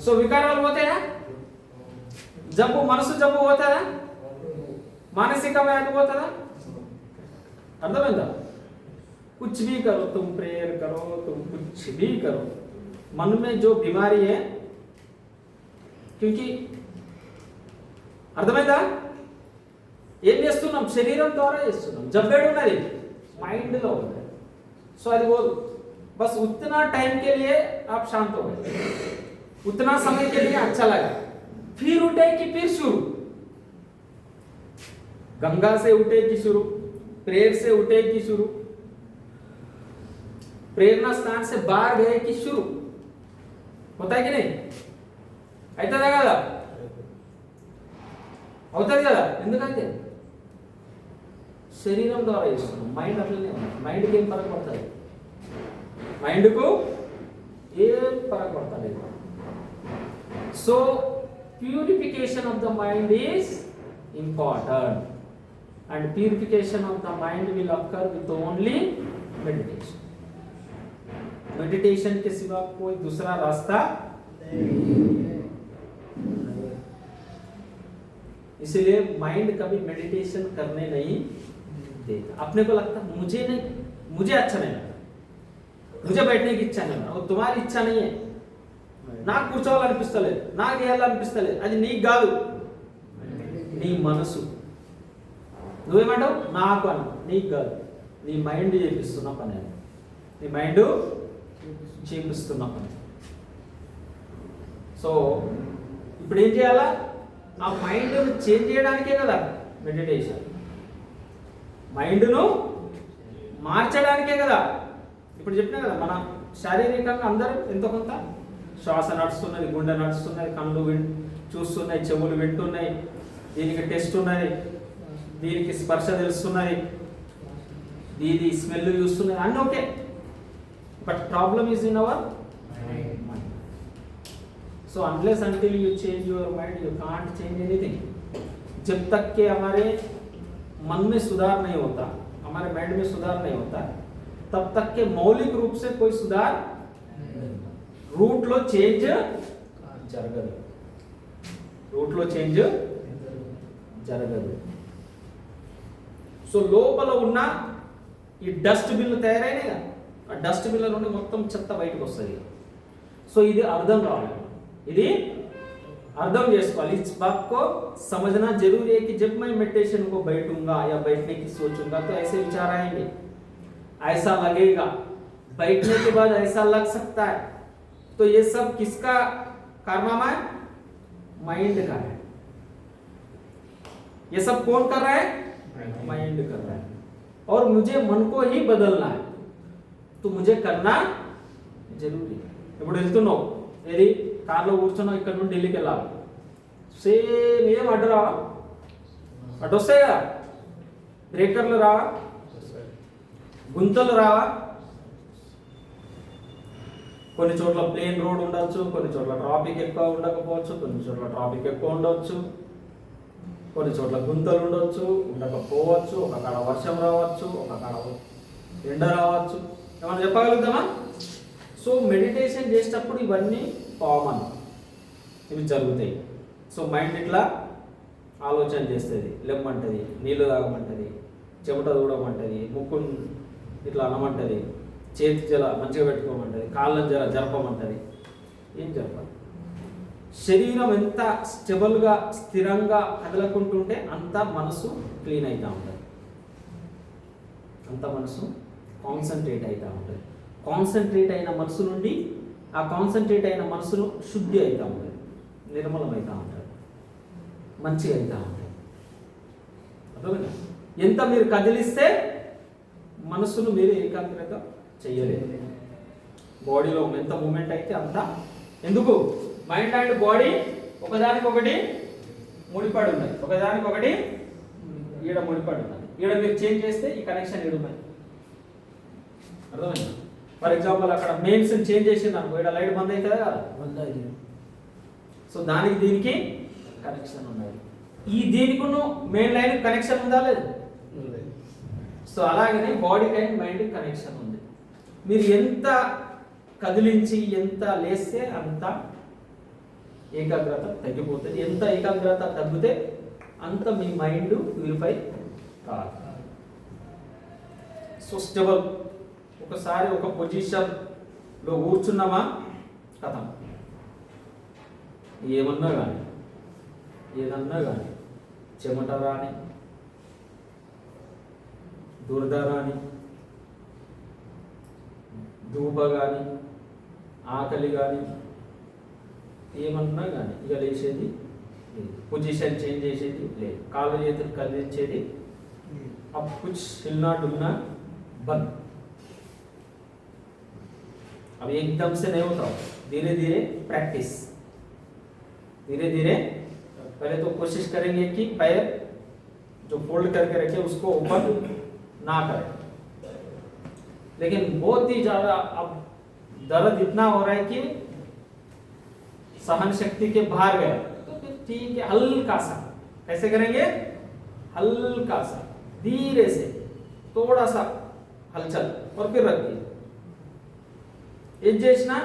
So వికారాలు పోతాయా? జబ్బు, మనసు జబ్బు పోతుందా? మానसिक व्याधि పోతుందా? అర్థమైందా? कुछ भी करो तुम, प्रेयर करो तुम, कुछ भी करो, मन में जो बीमारी है, क्योंकि అర్థమైందా? ఏం చేస్తున్నాం? శరీరం ద్వారా చేస్తున్నాం. జబ్బేడు ఉన్నది మైండ్ లో ఉంది. సో అది పోదు. बस उतना टाइम के लिए आप शांत हो गए, उतना समय के लिए अच्छा लगा, फिर उठे कि फिर शुरू, गंगा से उठे कि शुरू, प्रेयर से उठे कि शुरू, प्रेरणा स्थान से बाहर गए कि शुरू, होता है कि नहीं? అవుతుందా కదా? అవుతుంది కదా? ఎందుకంటే శరీరం ద్వారా చేస్తున్నాం. మైండ్ అట్లనే ఉంది. మైండ్కి ఏం ఫరక్ పడుతుంది? మైండ్కు ఏం ఫరక్ పడుతుంది? So purification of the mind is important, and purification of the mind will occur with only meditation. Meditation के सिवा कोई दूसरा रास्ता नहीं. इसलिए माइंड कभी मेडिटेशन करने नहीं देता. अपने को लगता मुझे नहीं, मुझे अच्छा नहीं लगता, मुझे बैठने की इच्छा नहीं, और तुम्हारी इच्छा नहीं है, నాకు కూర్చోవాలనిపిస్తలేదు, నాకు చేయాలనిపిస్తలేదు, అది నీకు కాదు, నీ మనసు. నువ్వేమంటావు? నాకు అను, నీకు కాదు, నీ మైండ్ చేపిస్తున్న పని అది, నీ మైండ్ చేపిస్తున్న పని. సో ఇప్పుడు ఏం చేయాలా? ఆ మైండ్ను చేంజ్ చేయడానికే కదా మెడిటేషన్. మైండ్ను మార్చడానికే కదా. ఇప్పుడు చెప్పినా కదా, మన శారీరకంగా అందరూ ఎంతో కొంత శ్వాస నడుస్తున్నది, గుండె నడుస్తున్నది, కళ్ళు చూస్తున్నాయి, చెవులు వింటున్నాయి, దీనికి టెస్ట్ ఉన్నది, దీనికి స్పర్శ తెలుస్తున్నది, దీని స్మెల్ చూస్తున్నది, అన్నీ okay. But problem is in our mind. So unless until you change your mind, you can't change anything. जब तक के हमारे मन में सुधार नहीं होता, हमारे माइंड में सुधार नहीं होता, तब तक के मौलिक रूप से कोई सुधार रूट लो चेंज जरगదు. रूट लो चेंज జరగదు. సో లోపల ఉన్న ఈ డస్ట్ బిల్లు తయారైనాయి కదా, ఆ డస్ట్ బిల్ల నుండి మొత్తం చెత్త బయటకు వస్తుంది. సో ఇది అర్థం కావాలి, ఇది अर्थम చేసుకోవాలి. इस बात को समझना जरूरी है कि जब मैं मेडिटेशन को बैठूंगा या बैठने की सोचूंगा तो ऐसे विचार आएंगे, ऐसा लगेगा, बैठने के बाद ऐसा लग सकता है. तो ये सब किसका कारनामा है? माइंड का है. ये सब कौन कर रहा है? माइंड कर रहा है. और मुझे मन को ही बदलना है, तो मुझे करना जरूरी है. ఇప్పుడు వెళ్తున్నావు, ఏది కార్లో కూర్చున్నావు, ఇక్కడ నుండి ఢిల్లీకి వెళ్ళాలి, సేమ్ ఏం అడ్డు రావా? అడ్డు వస్తాయి కదా, బ్రేకర్లు రావా, గుంతలు రావా? కొన్ని చోట్ల ప్లేన్ రోడ్ ఉండొచ్చు, కొన్ని చోట్ల ట్రాఫిక్ ఎక్కువ ఉండకపోవచ్చు, కొన్ని చోట్ల ట్రాఫిక్ ఎక్కువ ఉండవచ్చు, కొన్ని చోట్ల గుంతలు ఉండొచ్చు, ఉండకపోవచ్చు, ఒక కాడ వర్షం రావచ్చు, ఒక కాడ ఎండ రావచ్చు. ఏమన్నా చెప్పగలుగుతామా? సో మెడిటేషన్ చేసేటప్పుడు ఇవన్నీ కామన్, ఇవి జరుగుతాయి. సో మైండ్ ఇట్లా ఆలోచన చేస్తుంది, లెమ్మంటుంది, నీళ్ళు తాగమంటుంది, చెమట దూడమంటుంది, ముక్కును ఇట్లా అనమంటుంది, చేతి జల మంచిగా పెట్టుకోమంటుంది, కాళ్ళని జర జరపమంటుంది. ఏం జరపాలి? శరీరం ఎంత స్టెబుల్గా స్థిరంగా కదలకుంటుంటే అంత మనసు క్లీన్ అవుతూ ఉంటుంది, అంత మనసు కాన్సన్ట్రేట్ అవుతూ ఉంటుంది. కాన్సన్ట్రేట్ అయిన మనసు నుండి ఆ కాన్సన్ట్రేట్ అయిన మనసును శుద్ధి అవుతూ ఉంటుంది, నిర్మలమవుతూ ఉంటుంది, మంచిగా అవుతూ ఉంటుంది. అర్థమైందా? ఎంత మీరు కదిలిస్తే మనసును మీరు ఏకాగ్రత చెయ్యలేదు. బాడీలో ఎంత మూమెంట్ అయితే అంత. ఎందుకు? మైండ్ అండ్ బాడీ ఒకదానికొకటి ముడిపడి ఉన్నాయి, ఒకదానికొకటి ఈడ ముడిపడి ఉన్నాయి. ఈడ మీరు చేంజ్ చేస్తే ఈ కనెక్షన్ ఈడున్నాయి. అర్థమైందా? ఫర్ ఎగ్జాంపుల్ అక్కడ మెయిన్స్ చేంజ్ చేసింది అనుకో, ఇక్కడ లైట్ బంద్ అవుతుంది కదా, బంద్ అయింది. సో దానికి దీనికి కనెక్షన్ ఉన్నది. ఈ దీనికి మెయిన్ లైన్ కనెక్షన్ ఉందా లేదు? సో అలాగనే బాడీకి అండ్ మైండ్కి కనెక్షన్ ఉంది. మీరు ఎంత కదిలించి ఎంత లేస్తే అంత ఏకాగ్రత తగ్గిపోతుంది. ఎంత ఏకాగ్రత తగ్గితే అంత మీ మైండ్ ప్యూరిఫై కాదు. సో స్టెబుల్, ఒకసారి ఒక పొజిషన్లో కూర్చున్నామా కథం, ఏదన్నా కానీ చెమట రాని, దురద రాని, ధూప కానీ, ఆకలి కానీ, ఏమన్నా కానీ ఇక లేచేది లేదు, పొజిషన్ చేంజ్ చేసేది లేదు, కాళ్ళు చేతులు కదిలించేది अब कुछ हिलना डुलना बंद. अब एकदम से नहीं होता, धीरे धीरे प्रैक्टिस, धीरे धीरे. पहले तो कोशिश करेंगे कि पैर जो फोल्ड करके रखे उसको ओपन ना करें, लेकिन बहुत ही ज्यादा अब दर्द इतना हो रहा है कि सहन शक्ति के बाहर गए, तो फिर ठीक है, हल्का सा कैसे करेंगे, हल्का सा धीरे से थोड़ा सा हलचल और फिर रखिए. ఏం చేసినా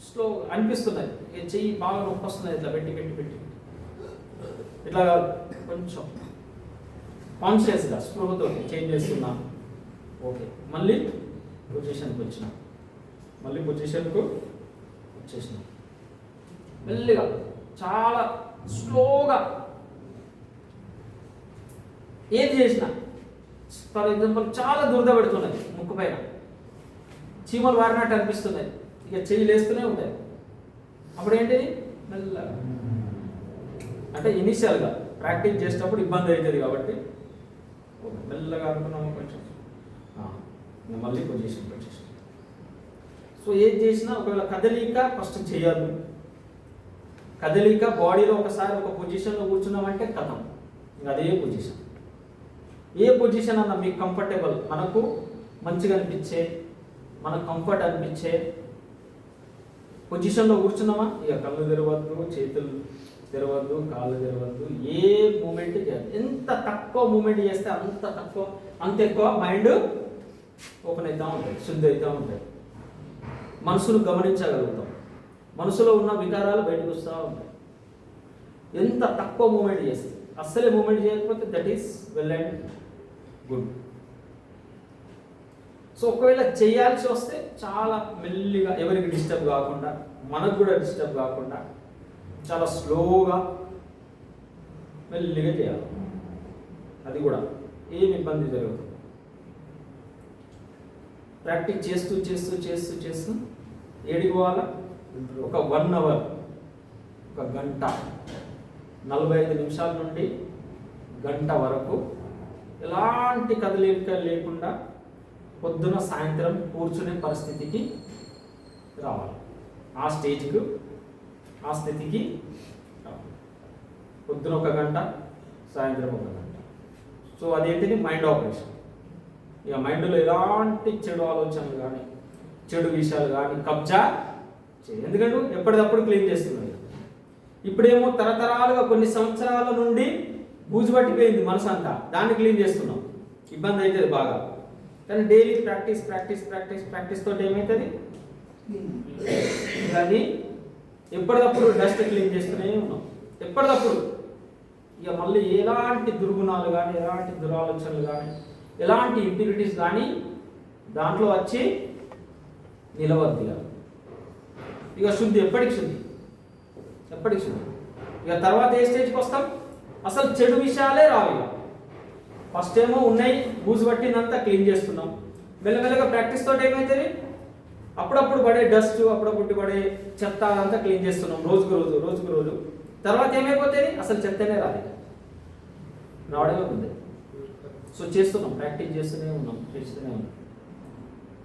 స్లో అనిపిస్తున్నది, చెయ్యి బాగా నొప్పి వస్తున్నది, ఇట్లా పెట్టి పెట్టి పెట్టి ఇట్లా కొంచెం కాన్షియస్గా స్పృహతో చేంజ్ చేస్తున్నా. ఓకే, మళ్ళీ పొజిషన్కి వచ్చిన, మళ్ళీ పొజిషన్కు వచ్చేసిన, మెల్లిగా చాలా స్లోగా ఏది చేసిన. ఫర్ ఎగ్జాంపుల్ చాలా దురద పెడుతున్నది, ముక్కు పైన చీమలు వారినట్టు అనిపిస్తున్నాయి, ఇక చెయ్యి లేస్తూనే ఉంటాయి. అప్పుడు ఏంటిది, మెల్లగా అంటే ఇనిషియల్గా ప్రాక్టీస్ చేసేటప్పుడు ఇబ్బంది అవుతుంది కాబట్టి మెల్లగా అనుకున్నాము కొంచెం, మళ్ళీ పొజిషన్. సో ఏది చేసినా ఒకవేళ కదలిక ఫస్ట్ చేయాలి, కదలిక బాడీలో ఒకసారి ఒక పొజిషన్లో కూర్చున్నామంటే కథం, ఇంకా అదే పొజిషన్. ఏ పొజిషన్ అన్నా మీకు కంఫర్టబుల్, మనకు మంచిగా అనిపించే, మనకు కంఫర్ట్ అనిపించే పొజిషన్లో కూర్చున్నామా, ఇక కళ్ళు తెరవద్దు, చేతులు తెరవద్దు, కాళ్ళు తెరవద్దు, ఏ మూమెంట్ చేయాలి. ఎంత తక్కువ మూమెంట్ చేస్తే అంత ఎక్కువ మైండ్ ఓపెన్ అవుతూ ఉంటుంది, శుద్ధి అవుతూ ఉంటుంది, మనసును గమనించగలుగుతాం, మనసులో ఉన్న వికారాలు బయటకు వస్తూ ఉంటాయి. ఎంత తక్కువ మూమెంట్ చేస్తే, అస్సలే మూమెంట్ చేయకపోతే that is well and good. So ఒకవేళ చేయాల్సి వస్తే చాలా మెల్లిగా, ఎవరికి డిస్టర్బ్ కాకుండా, మనకు కూడా డిస్టర్బ్ కాకుండా చాలా స్లోగా మెల్లిగా చేయాలి. అది కూడా ఏమి ఇబ్బంది జరగదు. ప్రాక్టీస్ చేస్తూ చేస్తూ చేస్తూ చేస్తూ ఏడికి పోవాలా, ఒక 1 అవర్, ఒక గంట, 45 నిమిషాల నుండి గంట వరకు ఎలాంటి కదలిక లేకుండా పొద్దున సాయంత్రం కూర్చునే పరిస్థితికి రావాలి. ఆ స్టేజ్కి, ఆ స్థితికి రావాలి. పొద్దున 1 గంట, సాయంత్రం 1 గంట. సో అదేంటిది మైండ్ ఆపరేషన్. ఇక మైండ్లో ఎలాంటి చెడు ఆలోచనలు కానీ, చెడు విషయాలు కానీ కబ్జా చేయాలి. ఎందుకంటే ఎప్పటికప్పుడు క్లీన్ చేస్తున్నాయి. ఇప్పుడేమో తరతరాలుగా కొన్ని సంవత్సరాల నుండి బూజు పట్టిపోయింది మనసు అంతా, దాన్ని క్లీన్ చేస్తున్నాం, ఇబ్బంది అవుతుంది బాగా. కానీ daily practice practice practice practice తోటి ఏమవుతుంది, దాన్ని ఎప్పటికప్పుడు డస్ట్ క్లీన్ చేస్తూనే ఉన్నాం, ఎప్పటికప్పుడు. ఇక మళ్ళీ ఎలాంటి దుర్గుణాలు కానీ, ఎలాంటి దురాలోచనలు కానీ, ఎలాంటి ఇంప్యూరిటీస్ కానీ దాంట్లో వచ్చి నిలవద్దు. ఇక శుద్ధి, ఎప్పటికి శుద్ధి, ఎప్పటికి శుద్ధి. ఇక తర్వాత ఏ స్టేజ్కి వస్తాం, అసలు చెడు విషయాలే రావు. ఇక ఫస్ట్ ఏమో ఉన్నాయి, బూజు పట్టినంతా క్లీన్ చేస్తున్నాం. మెల్లమెల్లగా ప్రాక్టీస్ తోటి ఏమవుతుంది, అప్పుడప్పుడు పడే డస్ట్, అప్పుడప్పుడు పడే చెత్త అంతా క్లీన్ చేస్తున్నాం రోజుకు రోజు. తర్వాత ఏమైపోతుంది, అసలు చెత్తనే రాదు, రావడమే ఉంది. సో చేస్తున్నాం, ప్రాక్టీస్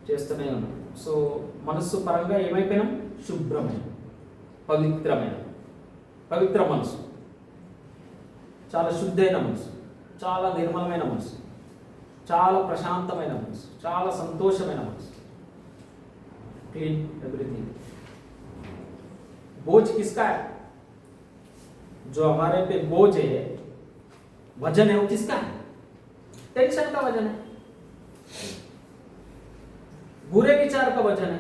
చేస్తూనే ఉన్నాం. సో మనస్సు పరంగా ఏమైపోయినాం, శుభ్రమైన, పవిత్ర మనసు, చాలా శుద్ధైన మనసు, చాలా నిర్మలమైన మనసు, చాలా ప్రశాంతమైన మనసు, చాలా సంతోషమైన మనసు. Clean everything. बोझ किसका है, जो हमारे पे बोझ है, वजन है, वो किसका है, टेंशन का वजन है, बुरे विचार का वजन है,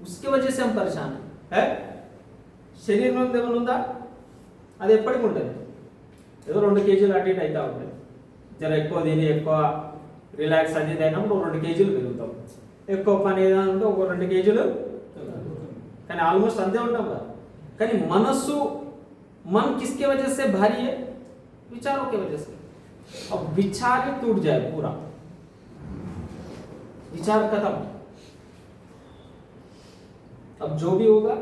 उसकी वजह से हम परेशान है? శరీరం మీద ఏమైనా ఉందా? అది ఎప్పటికి ఉంటుంది. ఏదో 2 కేజీలు అటు ఇటు అవుతూ ఉంటుంది. జర ఎక్కువ తిని ఎక్కువ రిలాక్స్ అది ఇది అయినప్పుడు 2 కేజీలు పెరుగుతాం. ఎక్కువ పని ఏదైనా ఉంటే ఒక 2 కేజీలు, కానీ ఆల్మోస్ట్ అంతే ఉంటాం కదా. కానీ మనస్సు, मन किसके वजह से भारी है? विचारों के वजह से. अब विचार ही टूट जाए पूरा, विचार खत्म, अब जो भी होगा